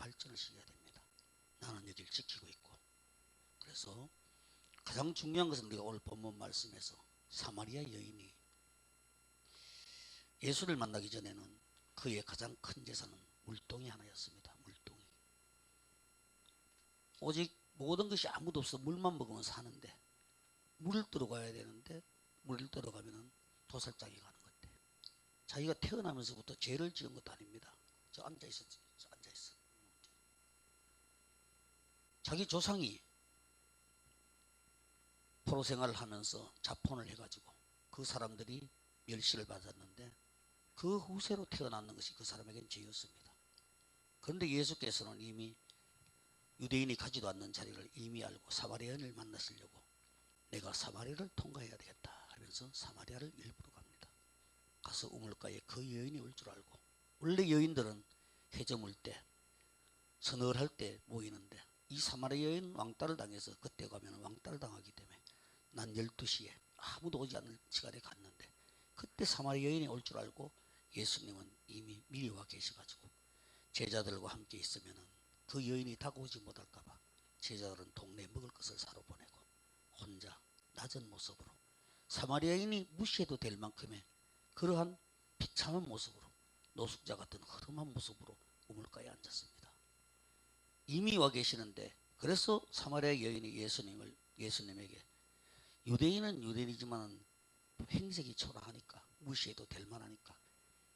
발전을 시켜야 됩니다. 나는 여기를 지키고 있고. 그래서 가장 중요한 것은 우리가 오늘 본문 말씀에서 사마리아 여인이 예수를 만나기 전에는 그의 가장 큰 재산은 물동이 하나였습니다. 물동이. 오직 모든 것이 아무도 없어 물만 먹으면 사는데 물을 들어가야 되는데 물을 들어가면 도살장에 가는 건데 자기가 태어나면서부터 죄를 지은 것도 아닙니다. 저 앉아있었지. 저 앉아있어. 자기 조상이 포로 생활을 하면서 자폰을 해가지고 그 사람들이 멸시를 받았는데 그 후세로 태어났는 것이 그 사람에겐 죄였습니다. 그런데 예수께서는 이미 유대인이 가지도 않는 자리를 이미 알고 사마리아인을 만나시려고 내가 사마리아를 통과해야 되겠다 하면서 사마리아를 일부러 갑니다. 가서 우물가에 그 여인이 올 줄 알고, 원래 여인들은 해저물 때 서늘할 때 모이는데 이 사마리아 여인 왕따를 당해서 그때 가면 왕따를 당하기 때문에 난 12시에 아무도 오지 않는 시간에 갔는데 그때 사마리아 여인이 올 줄 알고 예수님은 이미 미리 와 계셔가지고 제자들과 함께 있으면은 그 여인이 다가오지 못할까봐 제자들은 동네에 먹을 것을 사러 보내고 혼자 낮은 모습으로 사마리아인이 무시해도 될 만큼의 그러한 비참한 모습으로 노숙자 같은 허름한 모습으로 우물가에 앉았습니다. 이미 와 계시는데 그래서 사마리아 여인이 예수님에게 유대인은 유대인이지만 행색이 초라하니까 무시해도 될 만하니까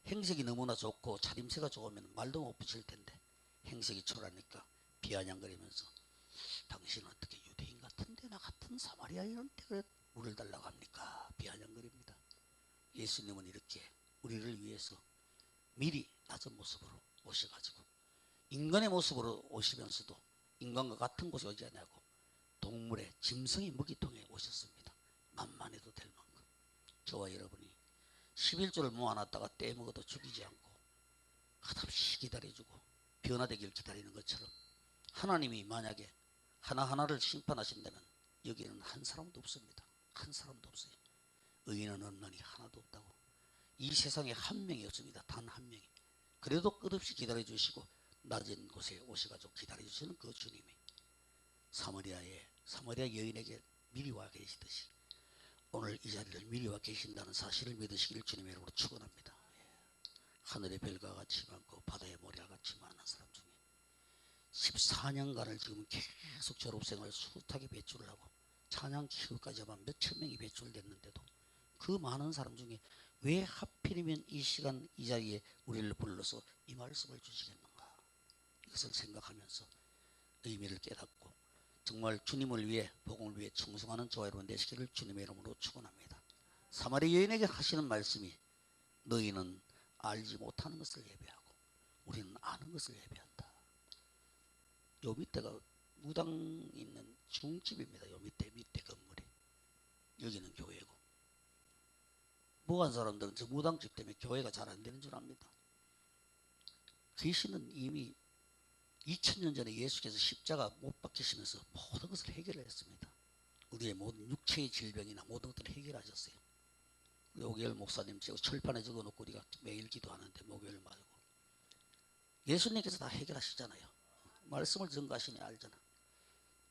행색이 너무나 좋고 차림새가 좋으면 말도 못 붙일 텐데 행색이 초라하니까 비아냥거리면서 당신은 어떻게 유대인 같은데 나 같은 사마리아인한테 그래 물을 달라고 합니까? 비아냥거립니다. 예수님은 이렇게 우리를 위해서 미리 낮은 모습으로 오셔가지고 인간의 모습으로 오시면서도 인간과 같은 곳에 오지 않냐고 동물의 짐승의 먹이통에 오셨습니다. 만만해도 될 만큼. 저와 여러분이 11조를 모아놨다가 떼먹어도 죽이지 않고 끝없이 기다려주고 변화되기를 기다리는 것처럼 하나님이 만약에 하나하나를 심판하신다면 여기에는 한 사람도 없습니다. 한 사람도 없어요. 의인은 없나니 하나도 없다고. 이 세상에 한 명이 없습니다. 단 한 명이. 그래도 끝없이 기다려주시고 낮은 곳에 오셔가지고 기다려주시는 그 주님이 사마리아 여인에게 미리 와 계시듯이 오늘 이 자리를 미리 와 계신다는 사실을 믿으시기를 주님의 이름으로 축원합니다. 하늘의 별과 같이 많고 바다의 모래와 같이 많은 사람 중에 14년간을 지금 계속 졸업생을 숱하게 배출을 하고 찬양 기후까지만 몇천 명이 배출됐는데도 그 많은 사람 중에 왜 하필이면 이 시간 이 자리에 우리를 불러서 이 말씀을 주시겠는가, 이것을 생각하면서 의미를 깨닫고 정말 주님을 위해 복음을 위해 충성하는 저와 여러분 되시기를 주님의 이름으로 축원합니다. 사마리아 여인에게 하시는 말씀이 너희는 알지 못하는 것을 예배하고 우리는 아는 것을 예배한다. 요 밑에가 무당 있는 중집입니다. 요 밑에 건물이. 여기는 교회고 뭐한 사람들은 저 무당집 때문에 교회가 잘 안 되는 줄 압니다. 귀신은 이미 2000년 전에 예수께서 십자가 못 박히시면서 모든 것을 해결을 했습니다. 우리의 모든 육체의 질병이나 모든 것들을 해결하셨어요. 오기열 목사님 제가 철판에 적어놓고 우리가 매일 기도하는데 목요일 말고 예수님께서 다 해결하시잖아요. 말씀을 증거하시니 알잖아.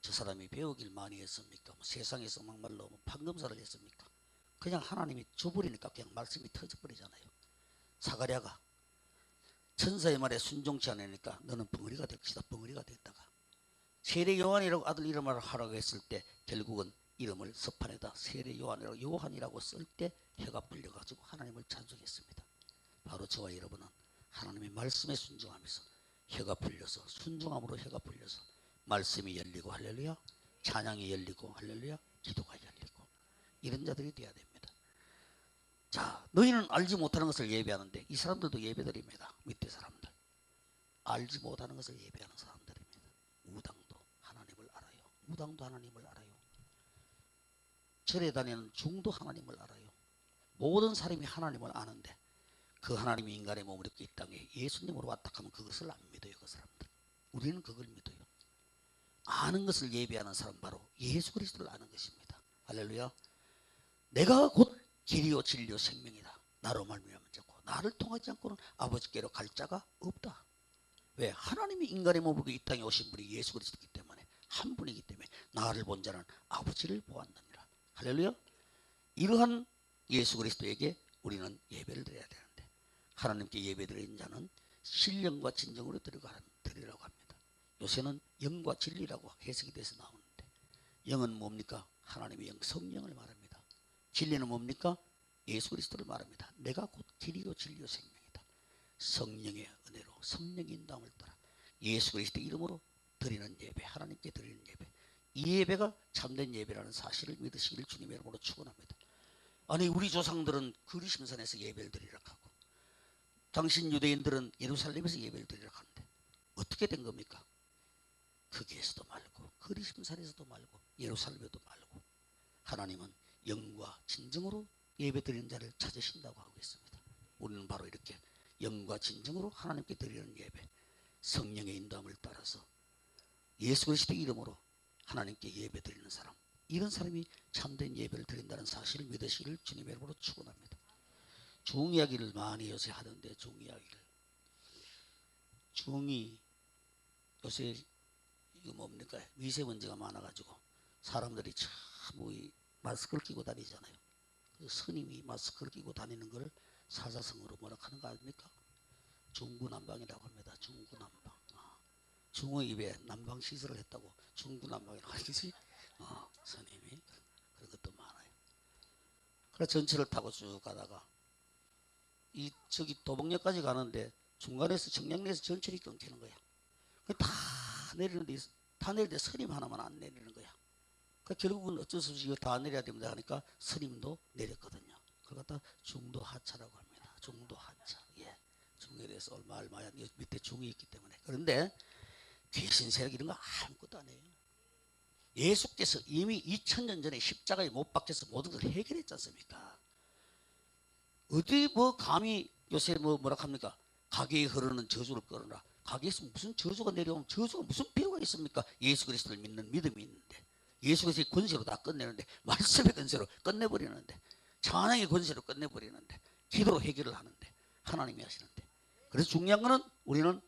저 사람이 배우길 많이 했습니까? 뭐 세상에서 막말로 뭐 판검사를 했습니까? 그냥 하나님이 줘버리니까 그냥 말씀이 터져버리잖아요. 사가랴가 천사의 말에 순종치 않으니까 너는 벙어리가 될 것이다. 벙어리가 됐다가 세례 요한이라고 아들 이름을 하라고 했을 때 결국은 이름을 서판에다 세례 요한이라고 쓸 때 혀가 풀려가지고 하나님을 찬송했습니다. 바로 저와 여러분은 하나님의 말씀에 순종하면서 혀가 풀려서 순종함으로 혀가 풀려서 말씀이 열리고 할렐루야, 찬양이 열리고 할렐루야, 기도가 열리고 이런 자들이 돼야 됩니다. 자, 너희는 알지 못하는 것을 예배하는데 이 사람들도 예배드립니다. 밑에 사람들 알지 못하는 것을 예배하는 사람들입니다. 무당도 하나님을 알아요. 무당도 하나님을 알아요. 절에 다니는 중도 하나님을 알아요. 모든 사람이 하나님을 아는데 그 하나님이 인간의 몸을 입고 이 땅에 예수님으로 왔다 하면 그것을 안 믿어요. 그 사람들. 우리는 그걸 믿어요. 아는 것을 예배하는 사람 바로 예수 그리스도를 아는 것입니다. 할렐루야. 내가 곧 길이요 진리요 생명이다. 나로 말미암지 않고 나를 통하지 않고는 아버지께로 갈 자가 없다. 왜? 하나님이 인간의 몸으로 이 땅에 오신 분이 예수 그리스도이기 때문에, 한 분이기 때문에 나를 본 자는 아버지를 보았느니라. 할렐루야. 이러한 예수 그리스도에게 우리는 예배를 드려야 되는데, 하나님께 예배 드리는 자는 신령과 진정으로 드리라고 합니다. 요새는 영과 진리라고 해석이 돼서 나오는데, 영은 뭡니까? 하나님의 영 성령을 말합니다. 진리는 뭡니까? 예수 그리스도를 말합니다. 내가 곧 길이요 진리요 생명이다. 성령의 은혜로, 성령의 인도함을 따라 예수 그리스도 이름으로 드리는 예배, 하나님께 드리는 예배, 이 예배가 참된 예배라는 사실을 믿으시기를 주님의 이름으로 축원합니다. 아니, 우리 조상들은 그리심산에서 예배를 드리라고 하고, 당신 유대인들은 예루살렘에서 예배를 드리라고 하는데 어떻게 된 겁니까? 거기에서도 말고, 그리심산에서도 말고, 예루살렘에도 말고, 하나님은 영과 진정으로 예배 드리는 자를 찾으신다고 하고 있습니다. 우리는 바로 이렇게 영과 진정으로 하나님께 드리는 예배, 성령의 인도함을 따라서 예수 그리스도 이름으로 하나님께 예배 드리는 사람, 이런 사람이 참된 예배를 드린다는 사실을 믿으시기를 주님의 이름으로 축원합니다. 중 이야기를 많이 요새 하던데, 중 이야기를, 중이 요새 이거 뭡니까? 미세먼지가 많아가지고 사람들이 참 마스크를 끼고 다니잖아요. 스님이 마스크를 끼고 다니는 걸 사자성어로 뭐라 하는 거 아닙니까? 중구난방이라고 합니다. 중구난방. 중의 입에 난방 시설을 했다고 중구난방이라고 하겠지? 스님이 그런 것도 많아요. 그래서 전철을 타고 쭉 가다가 저기 도봉역까지 가는데 중간에서 청량리에서 전철이 끊기는 거야. 다 내리는데 스님 하나만 안 내리는 거야. 결국은 어쩔 수 없이 이거 다 내려야 됩니다 하니까 스님도 내렸거든요. 그걸 갖다 중도 하차라고 합니다. 중도 하차. 예. 중에 대해서 얼마야 밑에 중이 있기 때문에. 그런데 귀신 세력 이런 거 아무것도 안 해요. 예수께서 이미 2000년 전에 십자가에 못 박혀서 모든 것을 해결했지 않습니까? 어디 감히 요새 뭐라 합니까? 가게에 흐르는 저주를 끌어라. 가게에서 무슨 저주가 내려오면 저주가 무슨 필요가 있습니까? 예수 그리스도를 믿는 믿음이 있는데, 예수 그리스도의 권세로 다 끝내는데, 말씀의 권세로 끝내버리는데, 찬양의 권세로 끝내버리는데, 기도로 해결을 하는데, 하나님이 하시는데. 그래서 중요한 거는 우리는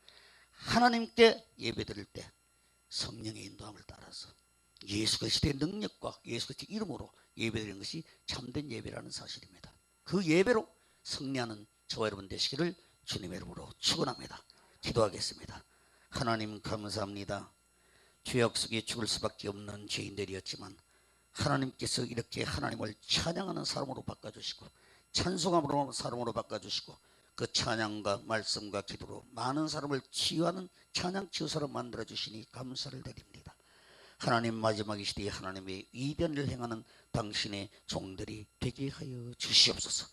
하나님께 예배 드릴 때 성령의 인도함을 따라서 예수 그리스도의 능력과 예수 그리스도의 이름으로 예배 드리는 것이 참된 예배라는 사실입니다. 그 예배로 승리하는 저와 여러분 되시기를 주님의 이름으로 축원합니다. 기도하겠습니다. 하나님 감사합니다. 죄악 속에 죽을 수밖에 없는 죄인들이었지만 하나님께서 이렇게 하나님을 찬양하는 사람으로 바꿔주시고 찬송함으로 사람으로 바꿔주시고, 그 찬양과 말씀과 기도로 많은 사람을 치유하는 찬양 치유사로 만들어주시니 감사를 드립니다. 하나님, 마지막 이 시대에 하나님의 위대한 일을 행하는 당신의 종들이 되게 하여 주시옵소서.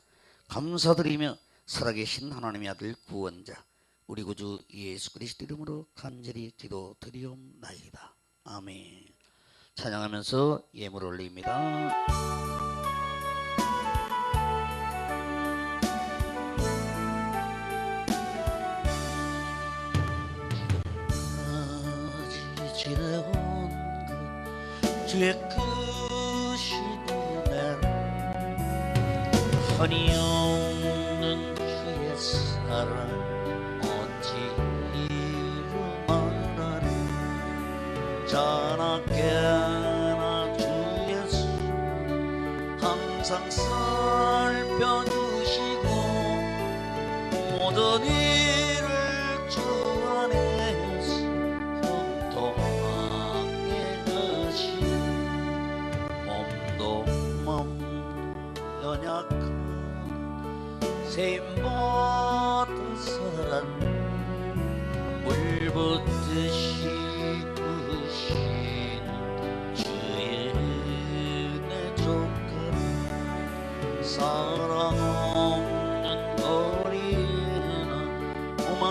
감사드리며 살아계신 하나님의 아들 구원자 우리 구주 예수 그리스도 이름으로 간절히 기도드리옵나이다. 아멘. 찬양하면서 예물 올립니다. 지내온 그 주의 크신 은혜, 한이 없는 주의 사랑 어찌 이루 말하리. 자나깨나 주 예수 항상 살펴주시고 모든 일을 주 안에서 형통하게 하시. 몸도 연약한 세임받은 사람 물붓듯이 부으시는 주의 은혜 조금 사랑 없는 어린아 오만